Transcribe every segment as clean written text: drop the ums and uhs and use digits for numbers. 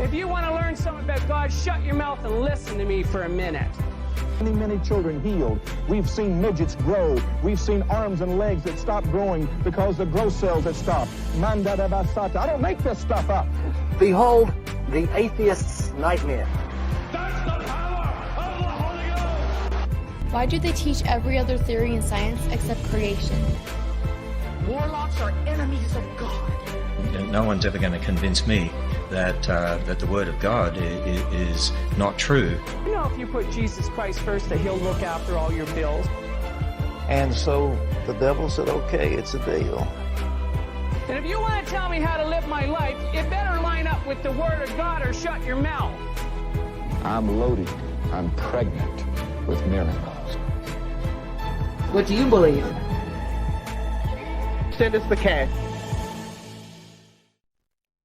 If you want to learn something about God, shut your mouth and listen to me for a minute. Many children healed. We've seen midgets grow. We've seen arms and legs that stop growing because the growth cells have stopped. Manda da basata. I don't make this stuff up. Behold, the atheist's nightmare. That's the power of the Holy Ghost! Why do they teach every other theory in science except creation? Warlocks are enemies of God. No one's ever going to convince me that the Word of God is not true. You know, if you put Jesus Christ first, that he'll look after all your bills. And so the devil said, okay, it's a deal. And if you want to tell me how to live my life, it better line up with the Word of God or shut your mouth. I'm loaded. I'm pregnant with miracles. What do you believe? Send us the cash.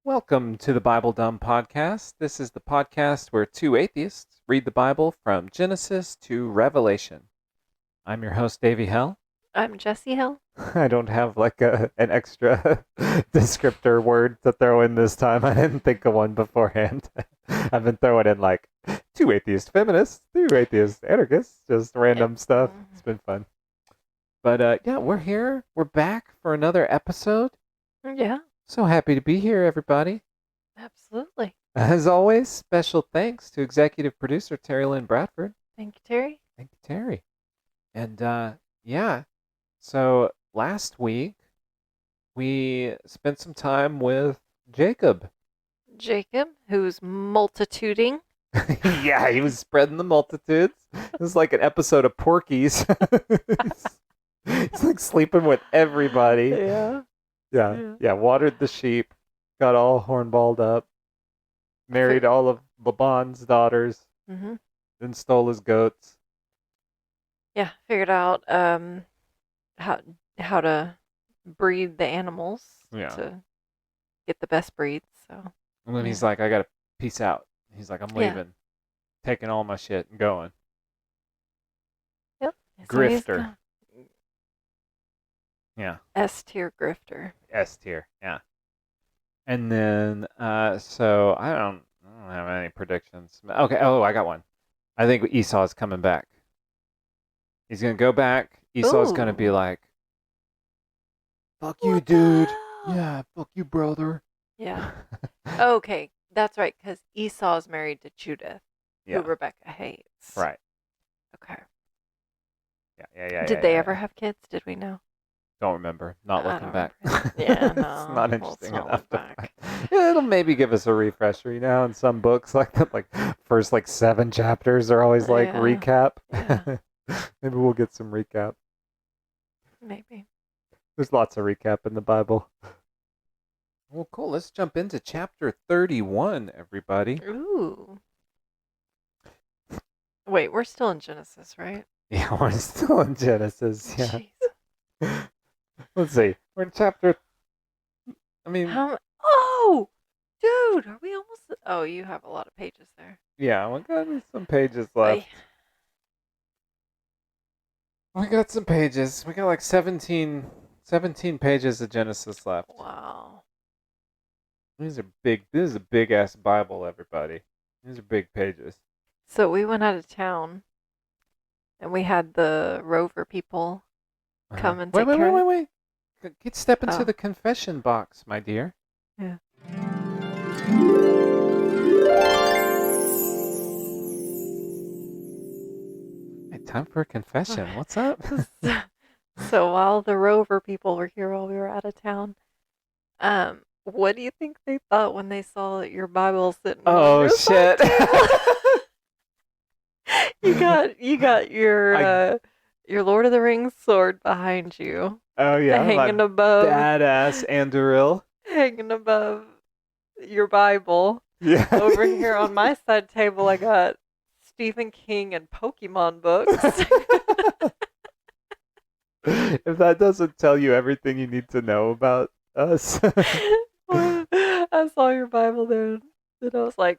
Welcome to the Bible Dumb Podcast. This is the podcast where two atheists read the Bible from Genesis to Revelation. I'm your host, Davey Hell. I'm Jessie Hill. I don't have like an extra descriptor word to throw in this time. I didn't think of one beforehand. I've been throwing in like two atheist feminists, two atheist anarchists, just random stuff. It's been fun. But yeah, we're here. We're back for another episode. Yeah. So happy to be here, everybody. Absolutely. As always, special thanks to executive producer Terry Lynn Bradford. Thank you, Terry. Thank you, Terry. And yeah, so last week we spent some time with Jacob. Jacob, who's multituding. Yeah, he was spreading the multitudes. It was like an episode of Porky's. He's like sleeping with everybody. Yeah, watered the sheep, got all hornballed up, married all of Laban's daughters, then stole his goats. Yeah, figured out how to breed the animals to get the best breeds. So. And then he's like, I gotta peace out. He's like, I'm leaving, taking all my shit and going. Yep. Grifter. Yeah. S-tier grifter. S-tier, yeah. And then, so I don't have any predictions. Okay, I got one. I think Esau's coming back. He's going to go back. Esau's going to be like, fuck you, dude. Yeah, fuck you, brother. Yeah. Okay, that's right, because Esau's married to Judith, who Rebecca hates. Right. Okay. Yeah. Did they ever have kids? Did we know? Don't remember. Not looking back. Yeah, no. It's not interesting enough. Yeah, it'll maybe give us a refresher, in some books like that, like first 7 chapters are always like recap. Yeah. Maybe we'll get some recap. Maybe. There's lots of recap in the Bible. Well, cool. Let's jump into chapter 31, everybody. Ooh. Wait, we're still in Genesis, right? Yeah, we're still in Genesis. Yeah. Jeez. Let's see. We're in chapter. Oh, dude, are we almost? Oh, you have a lot of pages there. Yeah, we got some pages left. We got some pages. We got like 17 pages of Genesis left. Wow. These are big. This is a big ass Bible, everybody. These are big pages. So we went out of town, and we had the Rover people come and take care. Wait. Step into the confession box, my dear. Yeah. Hey, time for a confession. What's up? So while the Rover people were here while we were out of town, what do you think they thought when they saw your Bible sitting on your shit. You got your Lord of the Rings sword behind you. Oh yeah, hanging above badass Anduril. Hanging above your Bible. Yeah. Over here on my side table, I got Stephen King and Pokemon books. If that doesn't tell you everything you need to know about us. I saw your Bible there, and I was like,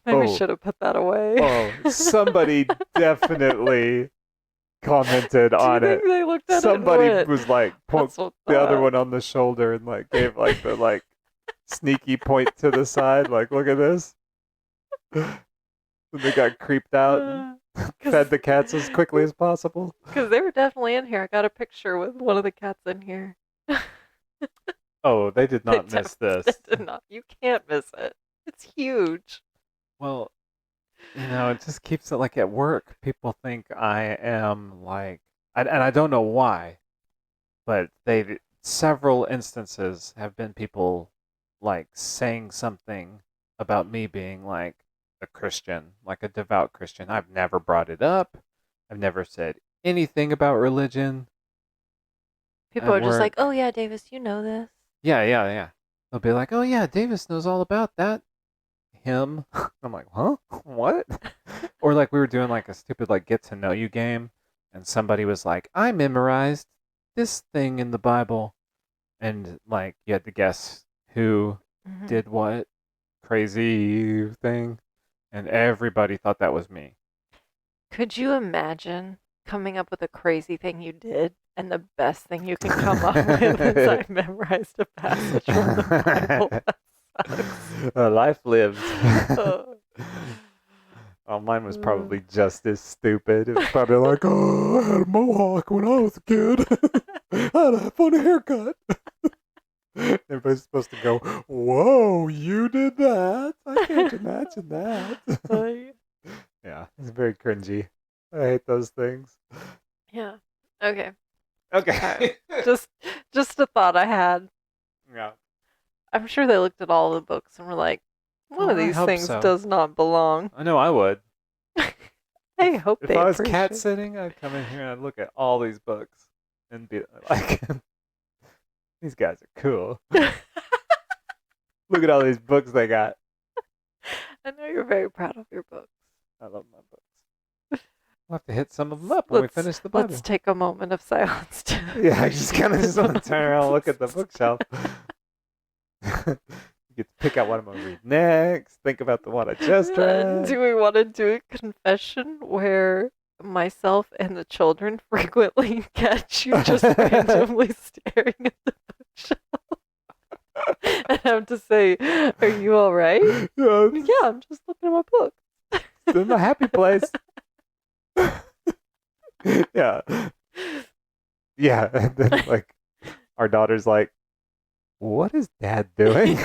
maybe I should have put that away. Oh, somebody definitely commented on it. They looked at somebody it was like, poked the other one on the shoulder and like gave like the like sneaky point to the side, like, look at this. They got creeped out and fed the cats as quickly as possible. Because they were definitely in here. I got a picture with one of the cats in here. Oh, they did not miss this. They did not. You can't miss it. It's huge. Well, it just keeps it like at work. People think I am like, and I don't know why, but several instances have been people like saying something about me being like a Christian, like a devout Christian. I've never brought it up. I've never said anything about religion. People are just like, oh yeah, Davis, you know this. Yeah. They'll be like, oh yeah, Davis knows all about that. Him. I'm like, huh? What? Or like we were doing like a stupid like get to know you game, and somebody was like, I memorized this thing in the Bible, and like you had to guess who did what crazy thing, and everybody thought that was me. Could you imagine coming up with a crazy thing you did, and the best thing you can come up with is I memorized a passage from the Bible? That sucks. A life lived. Oh, mine was probably just as stupid. It was probably like, oh, I had a mohawk when I was a kid. I had a funny haircut. Everybody's supposed to go, whoa, you did that? I can't imagine that. Yeah, it's very cringy. I hate those things. Yeah. Okay. Okay. Just a thought I had. Yeah. I'm sure they looked at all the books and were like, one of these things does not belong. I know I would. I hope if they I was appreciate cat sitting, I'd come in here and I'd look at all these books and be like, these guys are cool. Look at all these books they got. I know you're very proud of your books. I love my books. We'll have to hit some of them up when we finish the Bible. Let's take a moment of silence. Yeah, I just kind of want to turn around and look at the bookshelf. You get to pick out what I'm going to read next, think about the one I just read. Do we want to do a confession where myself and the children frequently catch you just randomly staring at the bookshelf? And I have to say, are you all right? Yeah, I'm just looking at my book. It's in my happy place. Yeah. Yeah, and then like our daughter's like, what is Dad doing?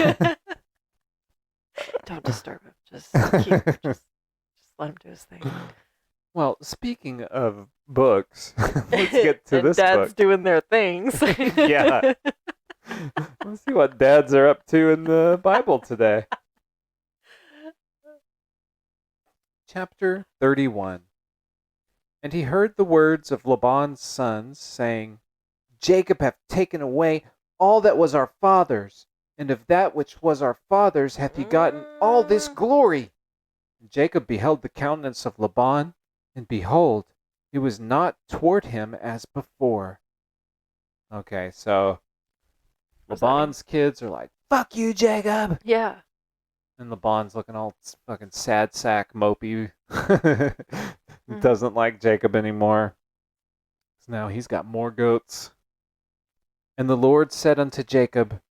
Don't disturb him. Just let him do his thing. Well, speaking of books, let's get to this Dad's book. doing their things. Yeah. Let's see what dads are up to in the Bible today. Chapter 31. And he heard the words of Laban's sons, saying, Jacob hath taken away all that was our father's, and of that which was our father's hath he gotten all this glory. And Jacob beheld the countenance of Laban, and behold, it was not toward him as before. Okay, so Laban's kids are like, fuck you, Jacob! Yeah. And Laban's looking all fucking sad sack mopey. Doesn't like Jacob anymore. So now he's got more goats. And the Lord said unto Jacob,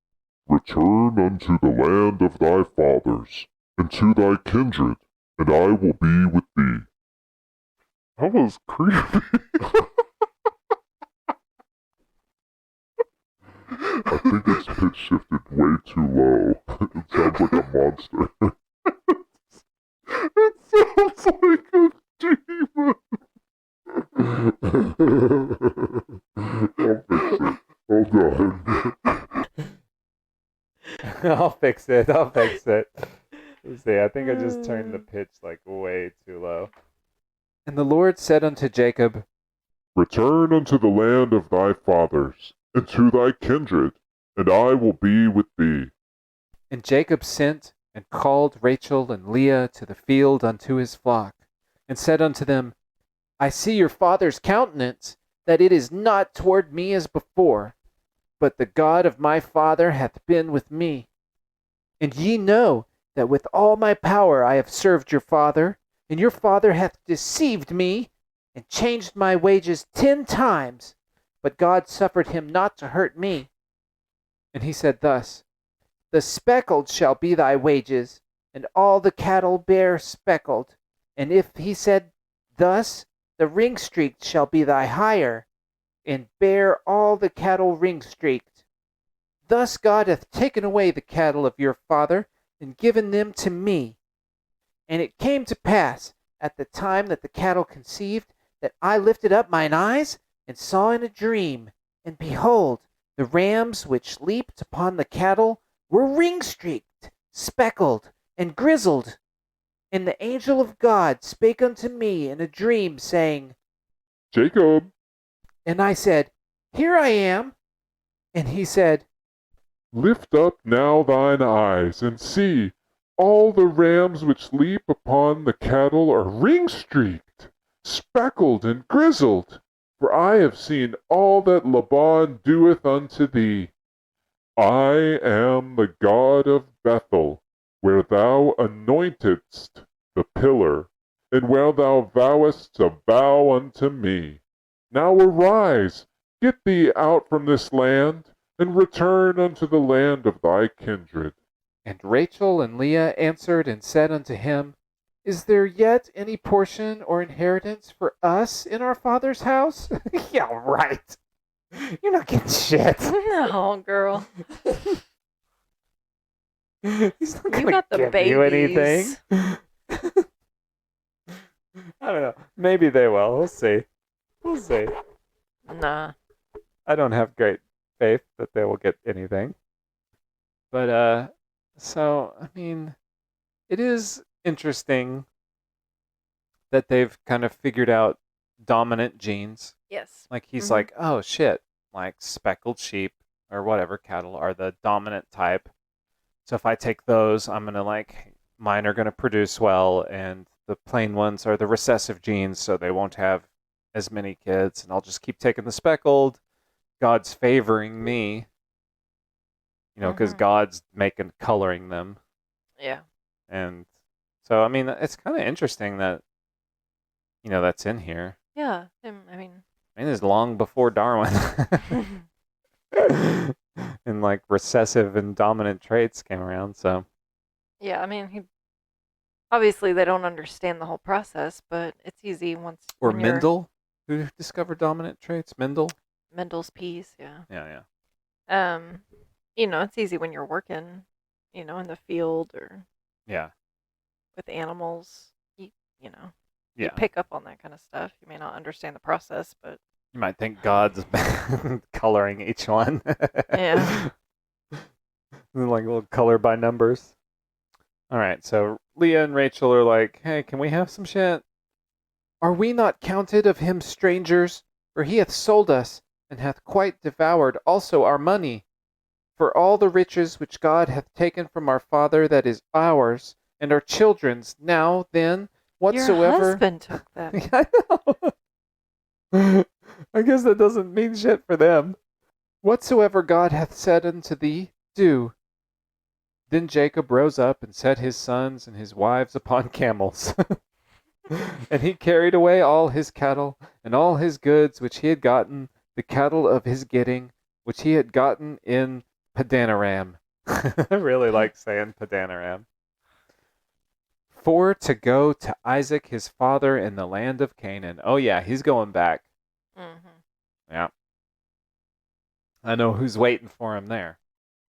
Return unto the land of thy fathers, and to thy kindred, and I will be with thee. That was creepy. I think its pitch shifted way too low. It sounds like a monster. It sounds like a demon. I'll fix it. Hold on. I'll fix it. Let's see, I think I just turned the pitch like way too low. And the Lord said unto Jacob, Return unto the land of thy fathers, and to thy kindred, and I will be with thee. And Jacob sent and called Rachel and Leah to the field unto his flock, and said unto them, I see your father's countenance, that it is not toward me as before, but the God of my father hath been with me. And ye know that with all my power I have served your father, and your father hath deceived me, and changed my wages 10 times, but God suffered him not to hurt me. And he said thus, The speckled shall be thy wages, and all the cattle bare speckled. And if he said thus, the ring-streaked shall be thy hire, and bear all the cattle ring-streaked. Thus God hath taken away the cattle of your father, and given them to me. And it came to pass, at the time that the cattle conceived, that I lifted up mine eyes, and saw in a dream, and behold, the rams which leaped upon the cattle were ring-streaked, speckled, and grizzled. And the angel of God spake unto me in a dream, saying, Jacob. And I said, Here I am. And he said, Lift up now thine eyes, and see, all the rams which leap upon the cattle are ring-streaked, speckled, and grizzled. For I have seen all that Laban doeth unto thee. I am the God of Bethel, where thou anointedst the pillar, and where thou vowest a vow unto me. Now arise, get thee out from this land, and return unto the land of thy kindred. And Rachel and Leah answered and said unto him, Is there yet any portion or inheritance for us in our father's house? Yeah, right. You're not getting shit. No, girl. He's not You gonna got the give you anything. babies. I don't know. Maybe they will. We'll see. We'll see. Nah. I don't have great faith that they will get anything. But, so, I mean, it is interesting that they've kind of figured out dominant genes. Yes. Like, he's like, oh, shit. Like, speckled sheep or whatever cattle are the dominant type. So if I take those, I'm going to, like, mine are going to produce well, and the plain ones are the recessive genes, so they won't have as many kids, and I'll just keep taking the speckled. God's favoring me, you know, because God's coloring them. Yeah. And so, I mean, it's kind of interesting that, you know, that's in here. Yeah. I mean, it's long before Darwin. And, like, recessive and dominant traits came around, so. yeah, I mean, obviously they don't understand the whole process, but it's easy once. Or when you're- Mendel, who discovered dominant traits? Mendel? Mendel's peas, yeah. Yeah. You know, it's easy when you're working, you know, in the field or Yeah. with animals. You know, Yeah. you pick up on that kind of stuff. You may not understand the process, but You might think God's coloring each one. Yeah. Like little color by numbers. All right, so Leah and Rachel are like, hey, can we have some shit? Are we not counted of him strangers? For he hath sold us, and hath quite devoured also our money. For all the riches which God hath taken from our father, that is ours, and our children's. Now then, whatsoever. your husband took that. I know. I guess that doesn't mean shit for them. Whatsoever God hath said unto thee, do. Then Jacob rose up and set his sons and his wives upon camels. And he carried away all his cattle and all his goods which he had gotten, the cattle of his getting, which he had gotten in Padanaram. I really like saying Padanaram. For to go to Isaac his father in the land of Canaan. Oh yeah, he's going back. Yeah. I know who's waiting for him there.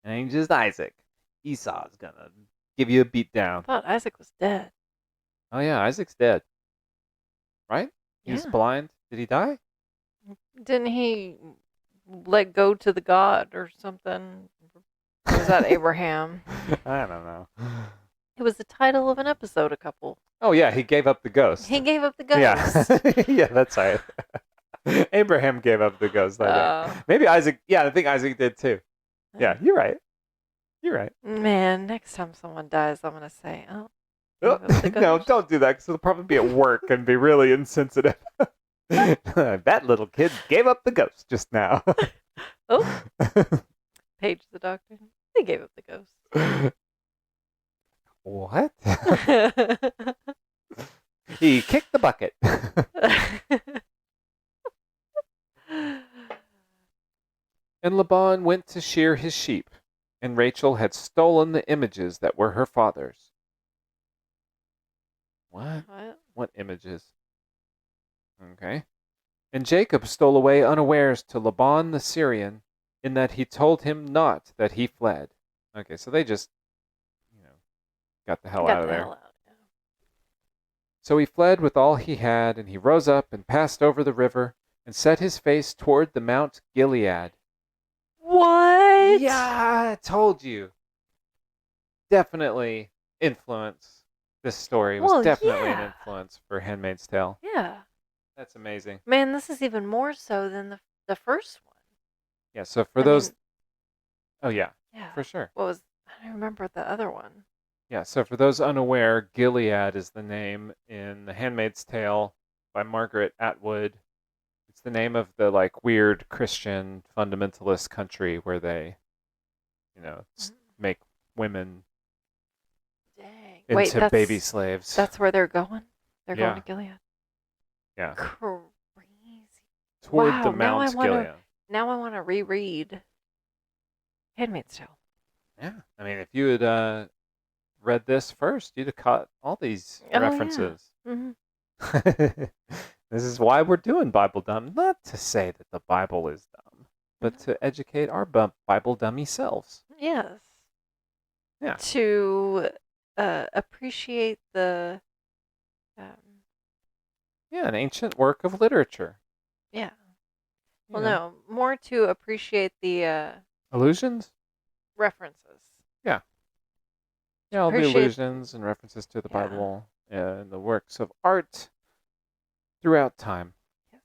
It ain't just Isaac. Esau's gonna give you a beat down. I thought Isaac was dead. Oh yeah, Isaac's dead. Right? He's Yeah. blind. Did he die? Didn't he let go to the god or something? Or was that Abraham? I don't know. It was the title of an episode a couple. Oh yeah, he gave up the ghost. He gave up the ghost. Yeah. Yeah, that's right. Abraham gave up the ghost. I think. Maybe Isaac. Yeah, I think Isaac did too. Yeah, you're right. You're right. Man, next time someone dies, I'm going to say, oh. Oh, no, don't do that because it'll probably be at work and be really insensitive. That little kid gave up the ghost just now. Oh. Paige the doctor. They gave up the ghost. What? He kicked the bucket. And Laban went to shear his sheep, and Rachel had stolen the images that were her father's. What? What? What images? Okay. And Jacob stole away unawares to Laban the Syrian, in that he told him not that he fled. Okay, so they just, got the hell Got out of the there. hell out. Yeah. So he fled with all he had, and he rose up and passed over the river, and set his face toward the Mount Gilead. What? Yeah, I told you. Definitely influence. This story was Well, definitely an yeah. influence for Handmaid's Tale. Yeah. That's amazing. Man, this is even more so than the first one. Yeah, so for I those... mean, oh, yeah, yeah. for sure. What was... I don't remember the other one. Yeah, so for those unaware, Gilead is the name in The Handmaid's Tale by Margaret Atwood. It's the name of the, like, weird Christian fundamentalist country where they, make women Dang. into Wait, baby slaves. That's where they're going? They're Yeah. going to Gilead? Yeah. Crazy. Toward Wow, the Mount Gilead. Now I want to reread Handmaid's Tale. Yeah. I mean, if you had read this first, you'd have caught all these references. Yeah. Mm-hmm. This is why we're doing Bible Dumb. Not to say that the Bible is dumb, but to educate our Bible dummy selves. Yes. Yeah. To appreciate the... an ancient work of literature. Yeah. You Well, know. no, more to appreciate the Allusions? references. Yeah, all the Appreciate- allusions and references to the Yeah. Bible and the works of art throughout time. Yeah.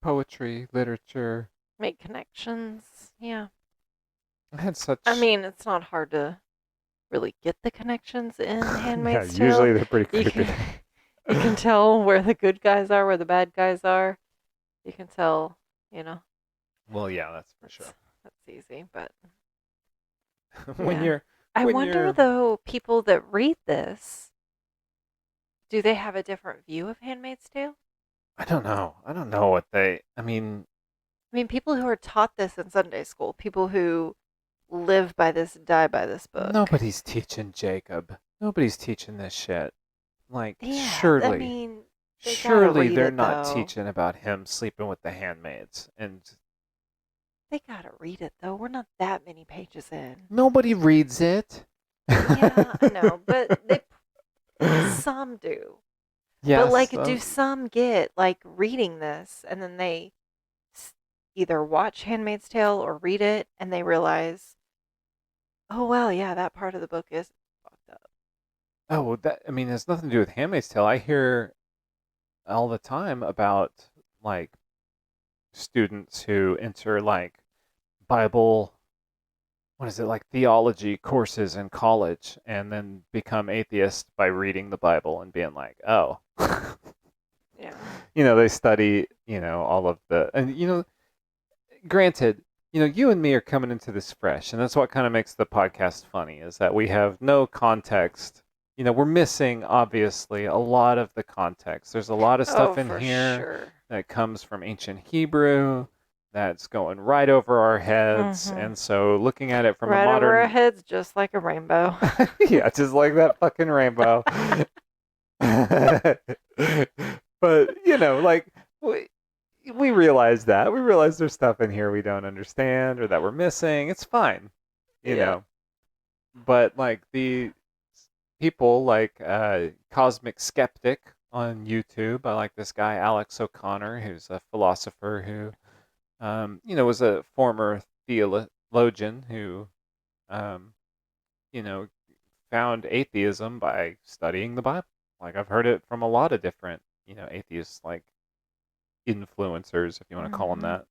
Poetry, literature. Make connections. Yeah. I had such... I mean, it's not hard to really get the connections in Handmaid's Tale. usually they're pretty You creepy. can, you can tell where the good guys are, where the bad guys are. You can tell, Well, yeah, that's for sure. That's easy, but when Yeah. you're... I when wonder you're- though, people that read this, do they have a different view of Handmaid's Tale? I don't know. I don't know what they... I mean... I mean, people who are taught this in Sunday school, people who live by this, die by this book. Nobody's teaching Jacob. Nobody's teaching this shit. Like, Yeah, surely... I mean, they gotta surely read they're it, not though. teaching about him sleeping with the handmaids. And They gotta read it though. We're not that many pages in. nobody reads it. Yeah, I know, but some do. Yes, But like, do some get like reading this and then they either watch Handmaid's Tale or read it and they realize, oh well, yeah, that part of the book is fucked up. Oh, that... I mean, it has nothing to do with Handmaid's Tale. I hear all the time about, like, students who enter, like, Bible... What is it, like, theology courses in college and then become atheist by reading the Bible and being like, oh. Yeah. They study, all of the... And, granted, you and me are coming into this fresh, and that's what kind of makes the podcast funny, is that we have no context. We're missing, obviously, a lot of the context. There's a lot of stuff in for here sure. that comes from ancient Hebrew that's going right over our heads. Mhm. And so looking at it from Right a modern... over our heads, just like a rainbow. Yeah, just like that fucking rainbow. But, like, we realize that. We realize there's stuff in here we don't understand or that we're missing. It's fine, you Yeah. know. But, like, the people like Cosmic Skeptic on YouTube, I like this guy, Alex O'Connor, who's a philosopher who, was a former theologian who, found atheism by studying the Bible. Like, I've heard it from a lot of different, atheists, like, influencers, if you want to call them that.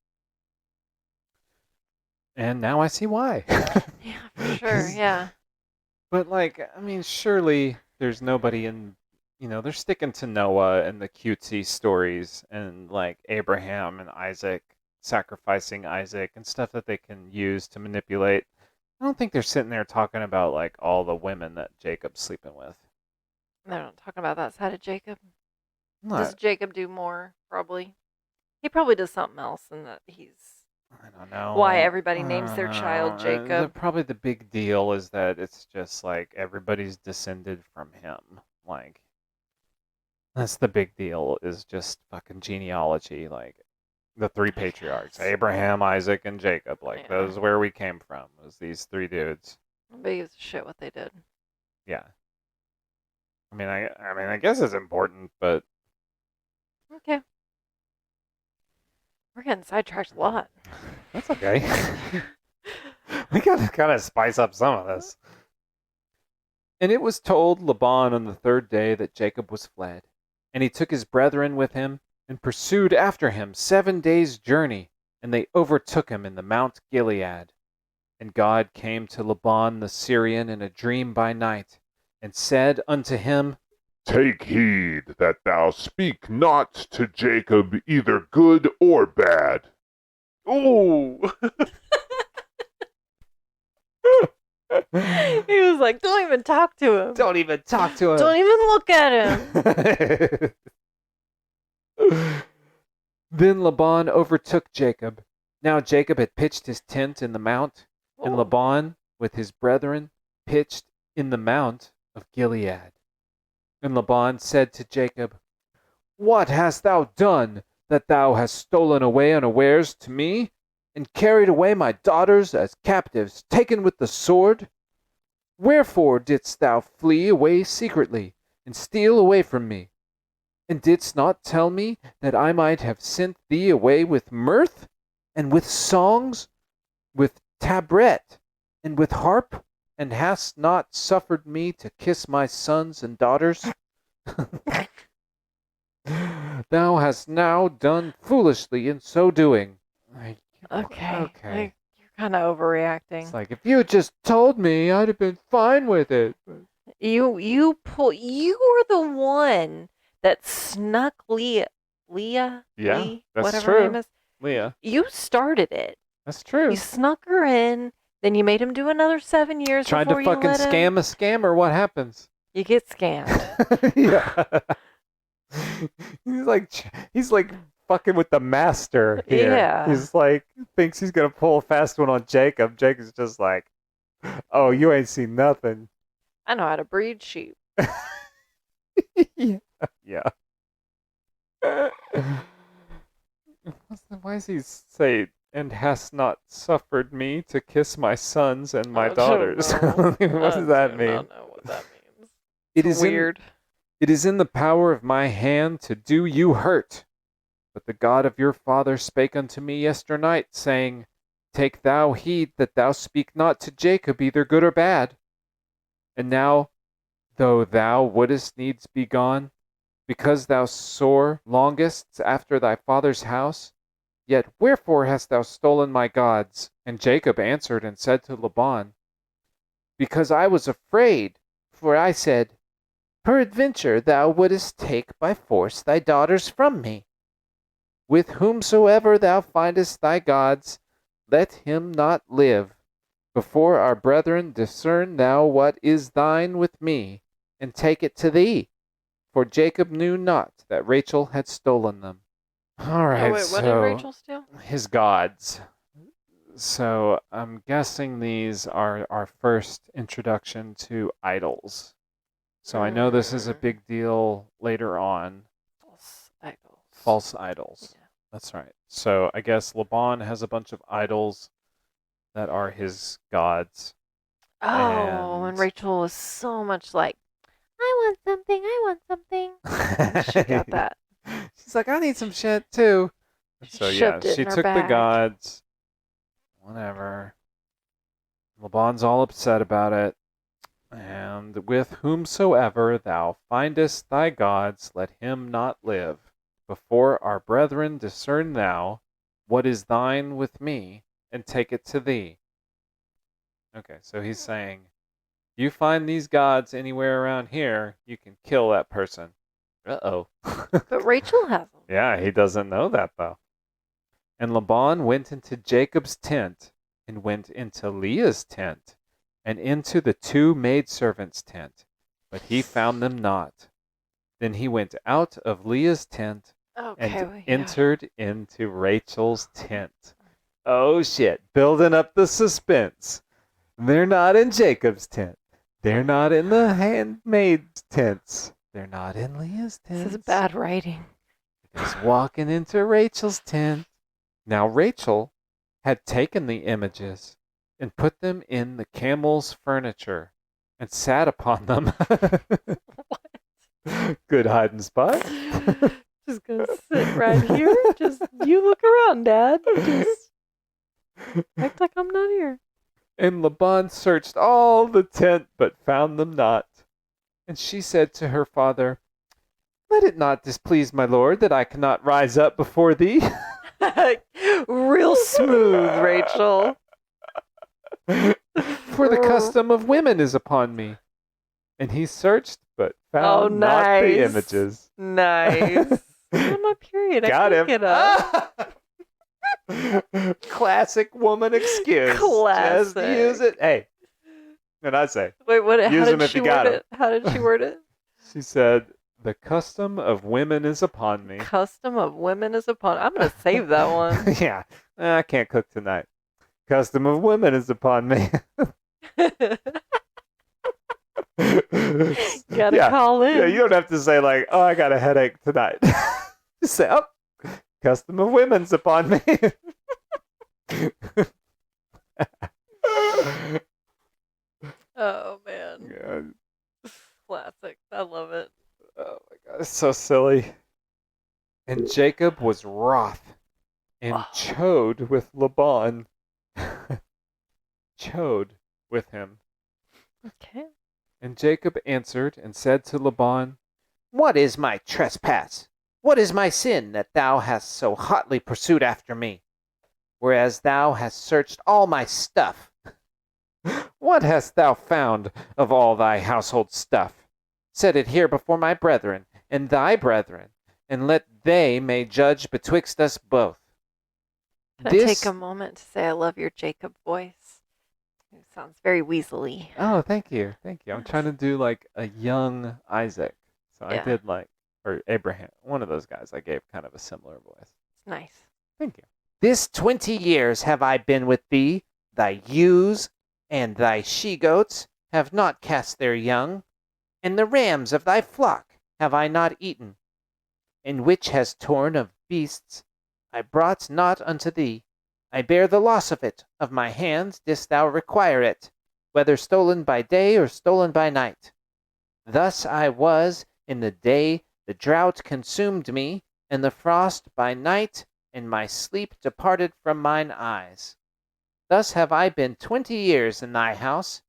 And now I see why. Yeah, for sure. Yeah. But, like, I mean, surely there's nobody in, they're sticking to Noah and the cutesy stories and, like, Abraham and Isaac, sacrificing Isaac and stuff that they can use to manipulate. I don't think they're sitting there talking about, like, all the women that Jacob's sleeping with. They're not talking about that side of Jacob. Not, Does Jacob do more? Probably. He probably does something else, and that he's I don't know. why everybody names their child Jacob. Probably the big deal is that it's just like everybody's descended from him. Like, That's the big deal, is just fucking genealogy, like the three patriarchs, Abraham, Isaac, and Jacob. Like, Yeah. those is where we came from, was these three dudes. Nobody gives a shit what they did. Yeah. I guess it's important, but Okay. We're getting sidetracked a lot. that's okay. We gotta kind of spice up some of this. And it was told Laban on the third day that Jacob was fled, and he took his brethren with him, and pursued after him 7 days' journey, and they overtook him in the Mount Gilead. And God came to Laban the Syrian in a dream by night, and said unto him, Take heed that thou speak not to Jacob either good or bad. Ooh! He was like, don't even talk to him. Don't even talk to him. Don't even look at him. Then Laban overtook Jacob. Now Jacob had pitched his tent in the mount, and Laban with his brethren pitched in the mount of Gilead. And Laban said to Jacob, What hast thou done, that thou hast stolen away unawares to me, and carried away my daughters as captives, taken with the sword? Wherefore didst thou flee away secretly, and steal away from me? And didst not tell me that I might have sent thee away with mirth, and with songs, with tabret, and with harp, and hast not suffered me to kiss my sons and daughters? Thou hast now done foolishly in so doing. Okay. Like, you're kind of overreacting. It's like, if you had just told me, I'd have been fine with it. You were the one that snuck Leah. Yeah, Lee, that's whatever true. her name is. Leah. You started it. That's true. You snuck her in. Then you made him do another 7 years. Tried before to fucking you let scam a scammer. What happens? You get scammed. Yeah. He's like fucking with the master here. Yeah. He's like, thinks he's gonna pull a fast one on Jacob. Jacob's just like, oh, you ain't seen nothing. I know how to breed sheep. Yeah. Why does he say, and hast not suffered me to kiss my sons and my daughters? What does that mean? I don't know what that means. It is weird. It is in the power of my hand to do you hurt. But the God of your father spake unto me yesternight, saying, Take thou heed that thou speak not to Jacob either good or bad. And now, though thou wouldest needs be gone, because thou sore longest after thy father's house, yet wherefore hast thou stolen my gods? And Jacob answered and said to Laban, Because I was afraid, for I said, Peradventure thou wouldest take by force thy daughters from me. With whomsoever thou findest thy gods, let him not live. Before our brethren discern thou what is thine with me, and take it to thee. For Jacob knew not that Rachel had stolen them. All right, what so did Rachel steal? his gods. So I'm guessing these are our first introduction to idols. So I know this is a big deal later on. False idols. False idols. Yeah. That's right. So I guess Laban has a bunch of idols that are his gods. Oh, and Rachel was so much like, I want something, I want something. She got that. She's like, I need some shit too. She So yeah, shoved it she in her took the bag. gods. Whatever. Laban's all upset about it. And with whomsoever thou findest thy gods, let him not live. Before our brethren discern thou what is thine with me, and take it to thee. Okay, so he's saying, you find these gods anywhere around here, you can kill that person. Uh-oh. But Rachel has them. Yeah, he doesn't know that, though. And Laban went into Jacob's tent, and went into Leah's tent, and into the 2 maidservants' tent, but he found them not. Then he went out of Leah's tent, and entered into Rachel's tent. Oh shit, building up the suspense. They're not in Jacob's tent. They're not in the handmaid's tents. They're not in Leah's tent. This is bad writing. He's walking into Rachel's tent. Now Rachel had taken the images and put them in the camel's furniture and sat upon them. What? Good hiding spot. Just gonna sit right here. Just you look around, Dad. Just act like I'm not here. And Laban searched all the tent, but found them not. And she said to her father, "Let it not displease my lord that I cannot rise up before thee." Real smooth, Rachel. For the custom of women is upon me. And he searched, but found not nice. the images. Nice. On my period. Got I him. can't get up. Classic woman excuse. Classic. Just use it. Hey. And I say, Wait, what? use How them did if she you got word 'em. it? How did she word it? She said, "The custom of women is upon me." Custom of women is upon. I'm gonna save that one. Yeah. I can't cook tonight. Custom of women is upon me. Gotta call in. Yeah, you don't have to say like, "Oh, I got a headache tonight." Just say, "Oh, custom of women's upon me." Oh man. Yeah. Classic. I love it. Oh my god, it's so silly. And Jacob was wroth and chode with Laban. Chode with him. Okay. And Jacob answered and said to Laban, "What is my trespass? What is my sin that thou hast so hotly pursued after me, whereas thou hast searched all my stuff? What hast thou found of all thy household stuff? Set it here before my brethren and thy brethren, and let they may judge betwixt us both." Can I take a moment to say I love your Jacob voice? It sounds very weaselly. Oh, thank you. Thank you. I'm trying to do like a young Isaac. So I Yeah. did like, or Abraham, one of those guys I gave kind of a similar voice. It's nice. Thank you. "This 20 years have I been with thee. Thy ewes and thy she-goats have not cast their young, and the rams of thy flock have I not eaten. And which has torn of beasts I brought not unto thee. I bear the loss of it. Of my hands didst thou require it, whether stolen by day or stolen by night. Thus I was in the day the drought consumed me, and the frost by night, and my sleep departed from mine eyes. Thus have I been 20 years in thy house.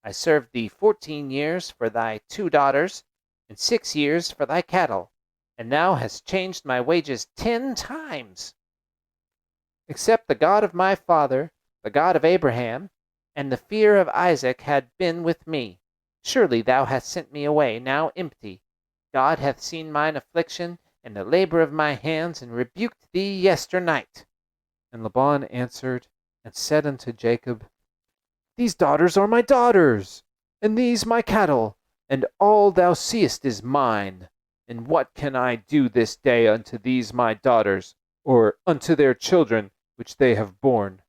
I served thee 14 years for thy 2 daughters, and 6 years for thy cattle, and thou hast changed my wages 10 times. Except the God of my father, the God of Abraham, and the fear of Isaac had been with me, surely thou hast sent me away now empty. God hath seen mine affliction and the labor of my hands, and rebuked thee yesternight." And Laban answered and said unto Jacob, "These daughters are my daughters, and these my cattle, and all thou seest is mine. And what can I do this day unto these my daughters, or unto their children which they have borne?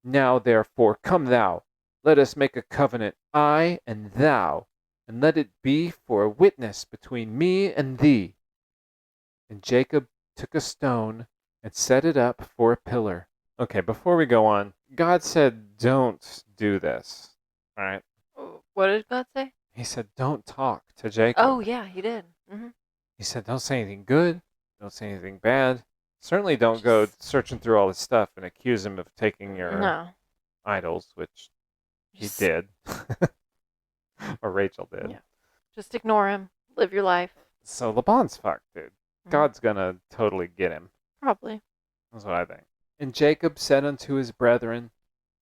Now therefore come thou, let us make a covenant, I and thou, and let it be for a witness between me and thee." And Jacob took a stone and set it up for a pillar. Okay, before we go on, God said, "Don't do this." All right? What did God say? He said, "Don't talk to Jacob." Oh yeah, he did. Mm-hmm. He said, "Don't say anything good. Don't say anything bad. Certainly don't go searching through all his stuff and accuse him of taking your idols," which he did. Or Rachel did. Yeah. Just ignore him. Live your life. So Laban's fucked, dude. Mhm. God's gonna totally get him. Probably. That's what I think. And Jacob said unto his brethren,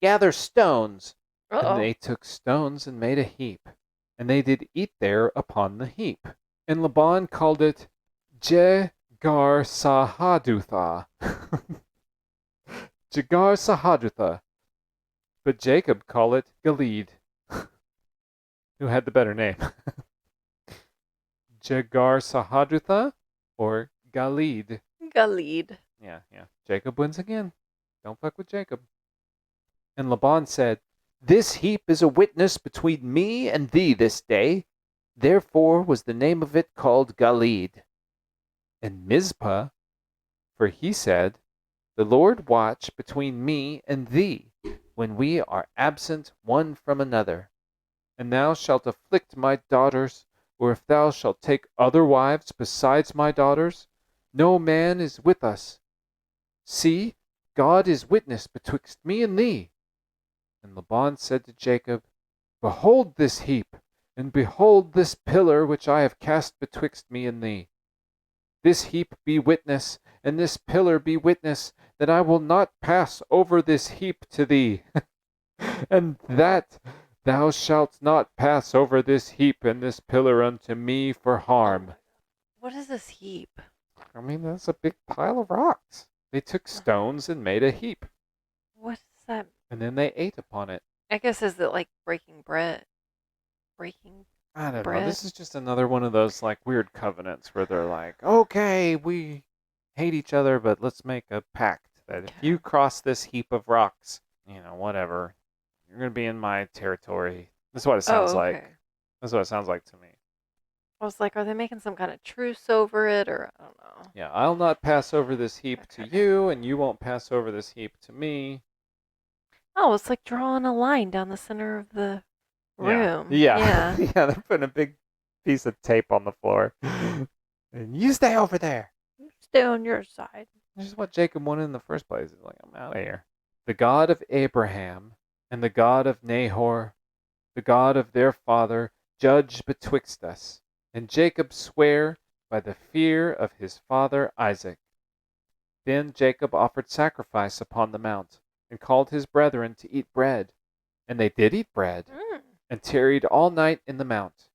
"Gather stones." And they took stones and made a heap. And they did eat there upon the heap. And Laban called it Jegar Sahadutha. Jegar Sahadutha. But Jacob called it Gilead. Who had the better name? Jegar Sahadutha or Gilead? Gilead. Yeah. Jacob wins again. Don't fuck with Jacob. And Laban said, "This heap is a witness between me and thee this day, Therefore was the name of it called Galeed. And Mizpah, for he said, The Lord watch between me and thee, when we are absent one from another. And thou shalt afflict my daughters, or if thou shalt take other wives besides my daughters, no man is with us. See, God is witness betwixt me and thee. And Laban said to Jacob, Behold this heap, and behold this pillar which I have cast betwixt me and thee. This heap be witness, and this pillar be witness, that I will not pass over this heap to thee, and that thou shalt not pass over this heap and this pillar unto me for harm. What is this heap? I mean, that's a big pile of rocks. They took stones and made a heap, What is that? and then they ate upon it. I guess is it like breaking bread? Breaking. I don't know. Bread? This is just another one of those like weird covenants where they're like, okay, we hate each other, but let's make a pact that if you cross this heap of rocks, whatever, you're going to be in my territory. That's what it sounds like. Okay. That's what it sounds like to me. I was like, are they making some kind of truce over it, or I don't know. Yeah, I'll not pass over this heap to you, and you won't pass over this heap to me. Oh, it's like drawing a line down the center of the room. Yeah. Yeah, they're putting a big piece of tape on the floor. And you stay over there. Stay on your side. This is what Jacob wanted in the first place. He's like, I'm out of here. The God of Abraham and the God of Nahor, the God of their father, judge betwixt us. And Jacob sware by the fear of his father Isaac. Then Jacob offered sacrifice upon the mount, and called his brethren to eat bread. And they did eat bread, and tarried all night in the mount.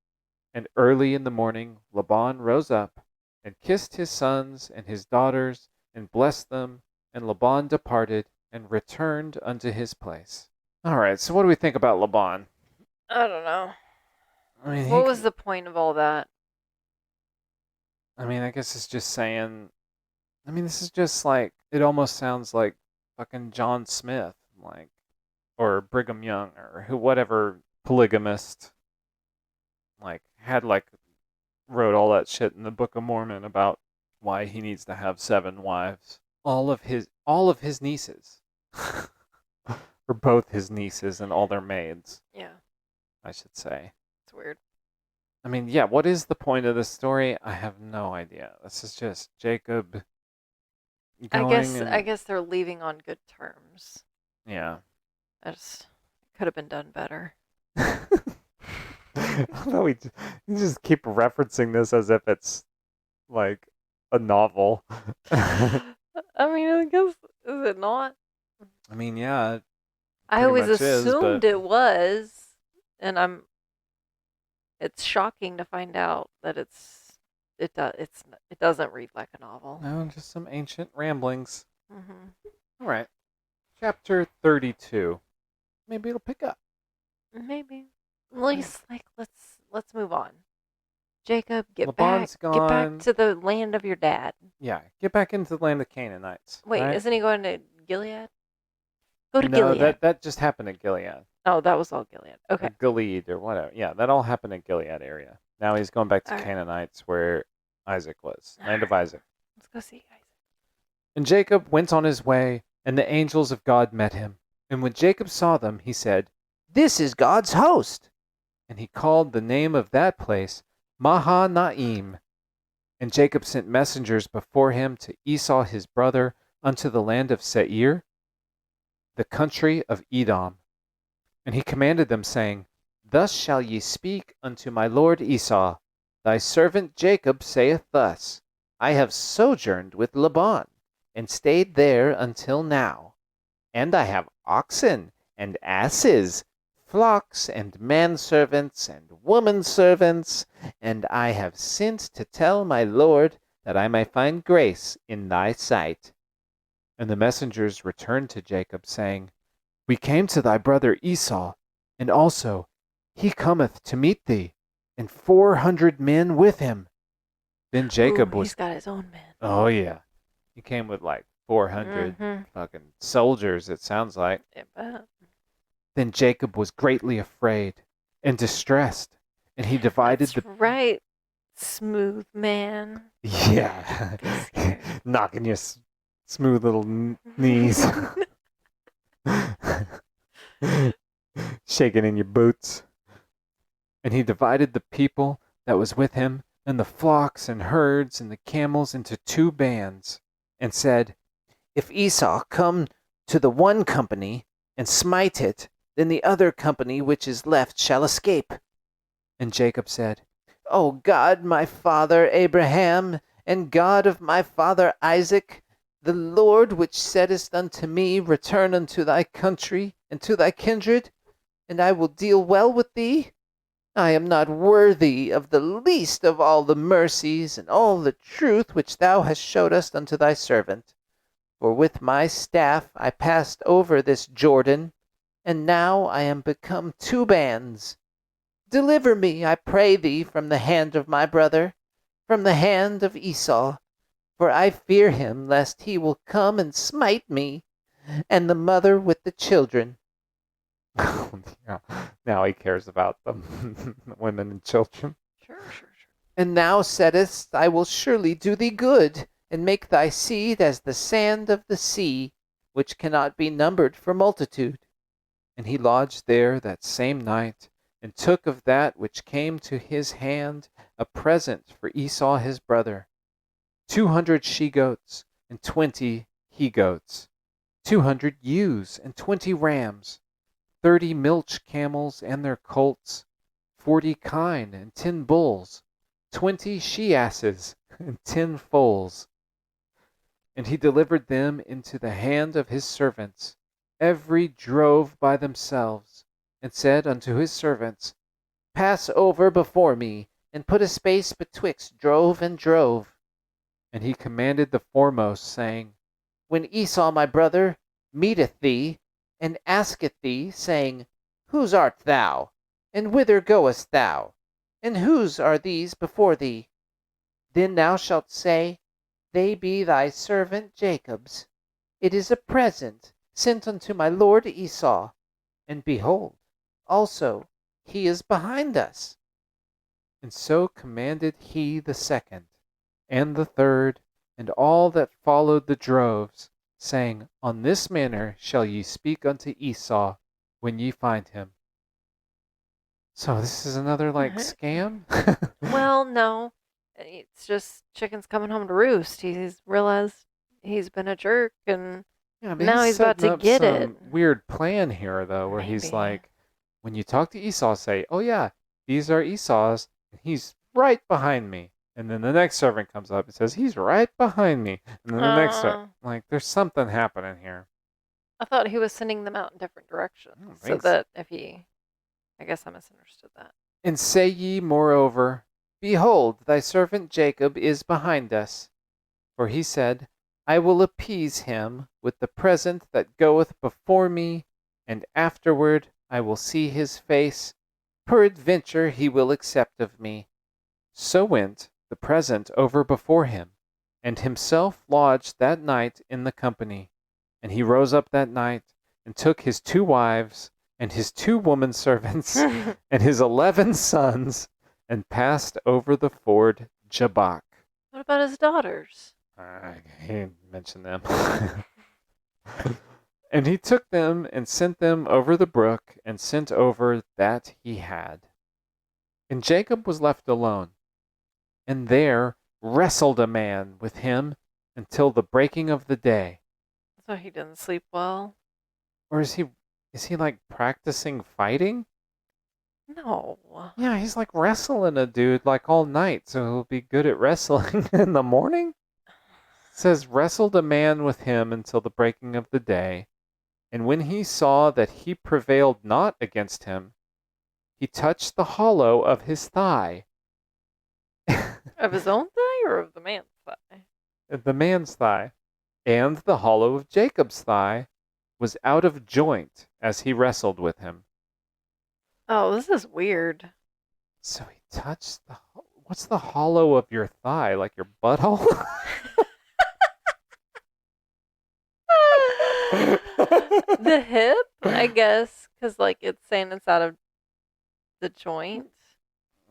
And early in the morning Laban rose up, and kissed his sons and his daughters, and blessed them, and Laban departed, and returned unto his place. All right, so what do we think about Laban? I don't know. I mean, What was the point of all that? I guess it's just saying, this is just like, it almost sounds like fucking John Smith, like, or Brigham Young, or whatever polygamist, like, wrote all that shit in the Book of Mormon about why he needs to have 7 wives. All of his nieces. Or both his nieces and all their maids. Yeah. I should say. It's weird. Yeah, what is the point of this story? I have no idea. This is just Jacob going I guess they're leaving on good terms. Yeah. It could have been done better. Although you just keep referencing this as if it's like a novel. I guess, is it not? Yeah. It I always much is, assumed but- it was, and it's shocking to find out that it doesn't read like a novel. No, just some ancient ramblings. Mm-hmm. All right. Chapter 32. Maybe it'll pick up. Maybe. At least, let's move on. Jacob, get Laban's back gone. to the land of your dad. Yeah, get back into the land of Canaanites. Wait, right? isn't he going to Gilead? Go to No, Gilead. that just happened at Gilead. Oh, that was all Gilead. Okay. Or Gilead or whatever. Yeah, that all happened in Gilead area. Now he's going back to All right. Canaanites where Isaac was, land of Isaac. Let's go see Isaac. And Jacob went on his way, and the angels of God met him. And when Jacob saw them, he said, This is God's host. And he called the name of that place Mahanaim. And Jacob sent messengers before him to Esau his brother unto the land of Seir, the country of Edom. And he commanded them, saying, Thus shall ye speak unto my lord Esau. Thy servant Jacob saith thus, I have sojourned with Laban, and stayed there until now. And I have oxen, and asses, flocks, and manservants, and womanservants, and I have sent to tell my lord that I may find grace in thy sight. And the messengers returned to Jacob, saying, We came to thy brother Esau, and also he cometh to meet thee, and 400 men with him. Then Jacob Ooh, was... He's got his own men. Oh, yeah. He came with like 400 fucking soldiers, it sounds like. Yeah, bet. Then Jacob was greatly afraid and distressed, And he divided That's right, smooth man. Yeah. Knocking your smooth little knees. Shaking in your boots. And he divided the people that was with him, and the flocks and herds and the camels into 2 bands, and said, If Esau come to the one company and smite it, then the other company which is left shall escape. And Jacob said, O God, my father Abraham, and God of my father Isaac, the Lord which saidest unto me, Return unto thy country and to thy kindred, and I will deal well with thee. I am not worthy of the least of all the mercies and all the truth which thou hast showed us unto thy servant. For with my staff I passed over this Jordan, and now I am become 2 bands. Deliver me, I pray thee, from the hand of my brother, from the hand of Esau, for I fear him, lest he will come and smite me, and the mother with the children. Yeah. Now he cares about them, women and children. Sure. And thou saidest, I will surely do thee good, and make thy seed as the sand of the sea, which cannot be numbered for multitude. And he lodged there that same night, and took of that which came to his hand a present for Esau his brother, 200 she-goats, and 20 he-goats, 200 ewes, and 20 rams, 30 milch camels and their colts, 40 kine, and 10 bulls, 20 she-asses, and 10 foals. And he delivered them into the hand of his servants, every drove by themselves, and said unto his servants, Pass over before me, and put a space betwixt drove and drove. And he commanded the foremost, saying, When Esau my brother meeteth thee, and asketh thee, saying, Whose art thou? And whither goest thou? And whose are these before thee? Then thou shalt say, They be thy servant Jacob's. It is a present sent unto my lord Esau. And behold, also he is behind us. And so commanded he the second, and the third, and all that followed the droves, saying, On this manner shall ye speak unto Esau when ye find him. So this is another, scam? Well, no. It's just chickens coming home to roost. He's realized he's been a jerk, and Yeah, now he's about setting to up get some it. weird plan here, though, where he's Maybe. like, when you talk to Esau, say, Oh yeah, these are Esau's, and he's right behind me. And then the next servant comes up and says, He's right behind me. And then the next servant, there's something happening here. I thought he was sending them out in different directions, I don't so think so. that if he, I guess I misunderstood that. And say ye moreover, Behold, thy servant Jacob is behind us. For he said, I will appease him with the present that goeth before me, and afterward I will see his face. Peradventure he will accept of me. So went the present over before him, and himself lodged that night in the company. And he rose up that night, and took his 2 wives, and his 2 woman servants, and his 11 sons, and passed over the ford Jabbok. What about his daughters? He didn't mention them. And he took them and sent them over the brook, and sent over that he had. And Jacob was left alone, and there wrestled a man with him until the breaking of the day. So he didn't sleep well? Or is he like practicing fighting? No. Yeah, he's like wrestling a dude like all night, so he'll be good at wrestling in the morning. It says, wrestled a man with him until the breaking of the day. And when he saw that he prevailed not against him, he touched the hollow of his thigh. Of his own thigh or of the man's thigh? The man's thigh. And the hollow of Jacob's thigh was out of joint as he wrestled with him. Oh, this is weird. So he touched what's the hollow of your thigh? Like your butthole? The hip, I guess, because it's saying it's out of the joint.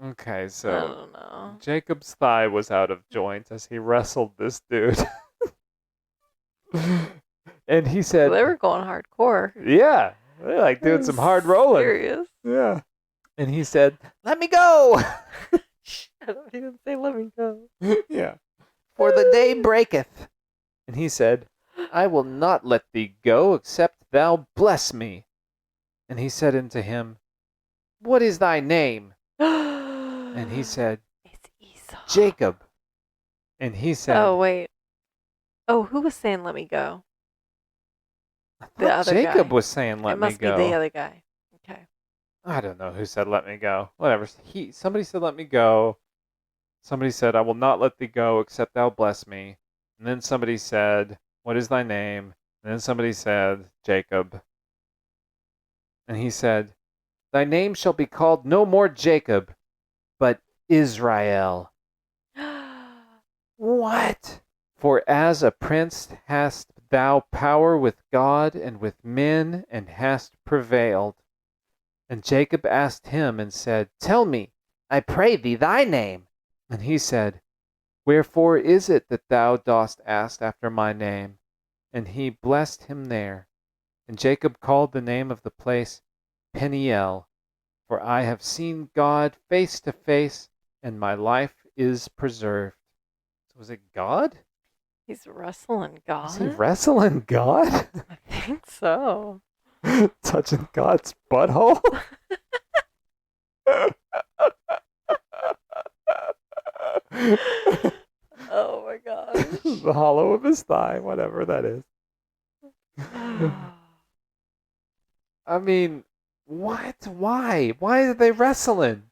Okay, I so don't know. Jacob's thigh was out of joint as he wrestled this dude. And he So they said, were going hardcore. yeah, they're like doing some hard rolling. Serious. Yeah. And he said, let me go. I don't even say let me go. Yeah. For the day breaketh. And he said, I will not let thee go, except thou bless me. And he said unto him, what is thy name? And he said, It's Esau. Jacob. And he said, Oh, wait. Oh, who was saying let me go? The other Jacob guy. was saying let it me must go. be the other guy. Okay. I don't know who said let me go. Whatever. Somebody said let me go. Somebody said, I will not let thee go, except thou bless me. And then somebody said, what is thy name? And then somebody said, Jacob. And he said, thy name shall be called no more Jacob, but Israel. What? For as a prince hast thou power with God and with men, and hast prevailed. And Jacob asked him and said, tell me, I pray thee, thy name. And he said, wherefore is it that thou dost ask after my name? And he blessed him there. And Jacob called the name of the place Peniel, for I have seen God face to face, and my life is preserved. So was it God? He's wrestling God. Is he wrestling God? I think so. Touching God's butthole? Oh my gosh. The hollow of his thigh, whatever that is. I mean, what? Why? Why are they wrestling?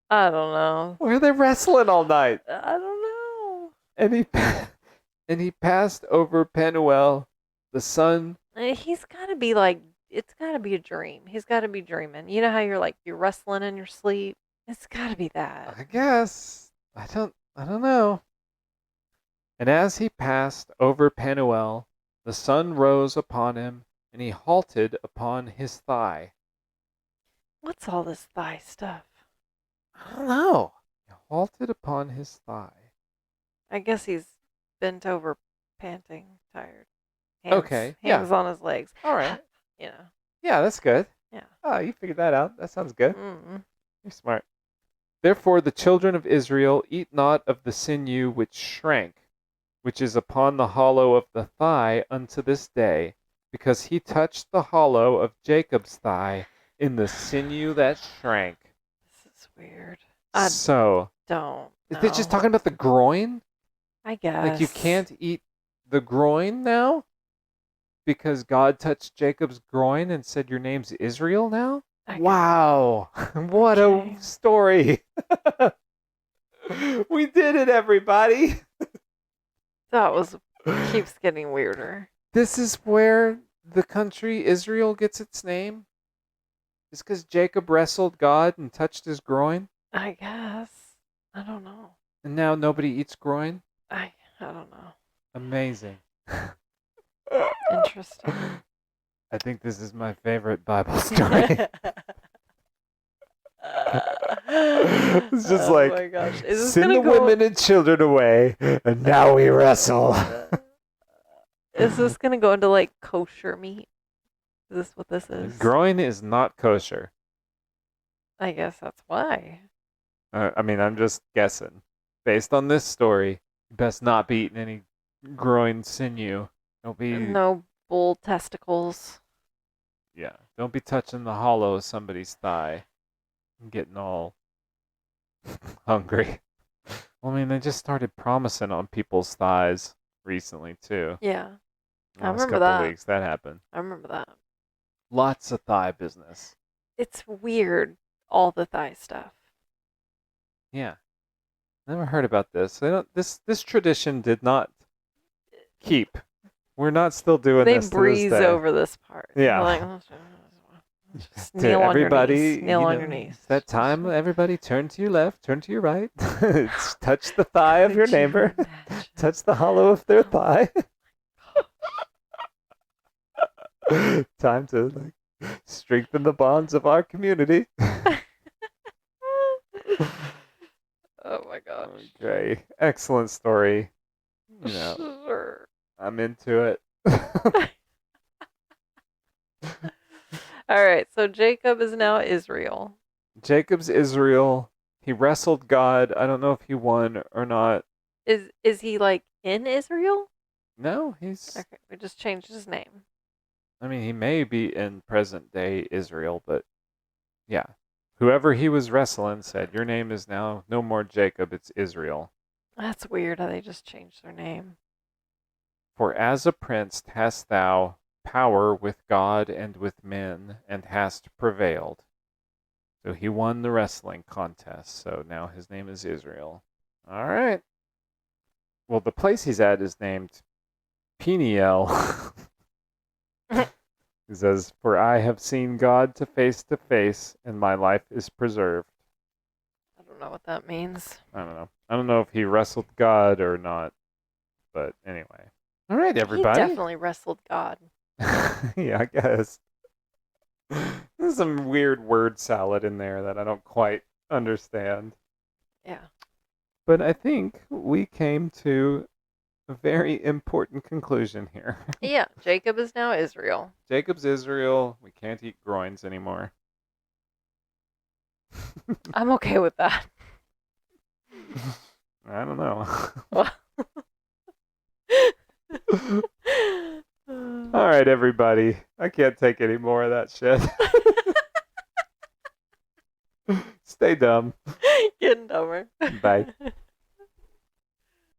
I don't know. Why are they wrestling all night? I don't know. And he passed over Penuel, the sun. He's got to be like, it's got to be a dream. He's got to be dreaming. You know how you're wrestling in your sleep? It's got to be that. I guess. I don't know. And as he passed over Penuel, the sun rose upon him, and he halted upon his thigh. What's all this thigh stuff? I don't know. He halted upon his thigh. I guess he's bent over, panting, tired. Okay, yeah. Hands on his legs. All right. You know. Yeah, that's good. Yeah. Oh, you figured that out. That sounds good. Mm. You're smart. Therefore the children of Israel eat not of the sinew which shrank, which is upon the hollow of the thigh unto this day, because he touched the hollow of Jacob's thigh in the sinew that shrank. This is weird. So, Don't. is they just talking about the groin? I guess. Like you can't eat the groin now? Because God touched Jacob's groin and said your name's Israel now? Wow. What a story. We did it, everybody. That keeps getting weirder. This is where the country Israel gets its name? Is because Jacob wrestled God and touched his groin? I guess. I don't know. And now nobody eats groin? I don't know. Amazing. Interesting. I think this is my favorite Bible story. It's just oh like, my gosh. Is this send the women and children away, and now we wrestle. Is this going to go into like kosher meat? Is this what this is? Groin is not kosher. I guess that's why. I mean, I'm just guessing. Based on this story, you best not be eating any groin sinew. Don't be... No bull testicles. Yeah, don't be touching the hollow of somebody's thigh. I'm getting all hungry. Well, I mean, they just started promising on people's thighs recently, too. Yeah. I Last remember couple that. weeks, that happened. I remember that. Lots of thigh business. It's weird, all the thigh stuff. Yeah. Never heard about this. They don't, this tradition did not keep. We're not still doing They this to breeze this day. over this part. Yeah. They're like, oh, just To kneel everybody, on your knees. Kneel you on know, your knees. That time, everybody turn to your left, turn to your right. Touch the thigh of your Could you neighbor. imagine? Touch the hollow of their thigh. Time to strengthen the bonds of our community. Oh my gosh. Okay. Excellent story. You know, Sure. I'm into it. All right, so Jacob is now Israel. Jacob's Israel. He wrestled God. I don't know if he won or not. Is he like in Israel? No, he's. Okay, we just changed his name. I mean, he may be in present day Israel, but yeah. Whoever he was wrestling said, "Your name is now no more Jacob, it's Israel. That's weird how they just changed their name. For as a prince hast thou power with God and with men, and hast prevailed." So he won the wrestling contest, so now his name is Israel. All right. Well, the place he's at is named Peniel. He says, "For I have seen God to face, and my life is preserved." I don't know what that means. I don't know. I don't know if he wrestled God or not, but anyway. All right, everybody. He definitely wrestled God. Yeah, I guess. There's some weird word salad in there that I don't quite understand. Yeah. But I think we came to a very important conclusion here. Yeah, Jacob is now Israel. Jacob's Israel. We can't eat groins anymore. I'm okay with that. I don't know. All right, everybody. I can't take any more of that shit. Stay dumb. Getting dumber. Bye.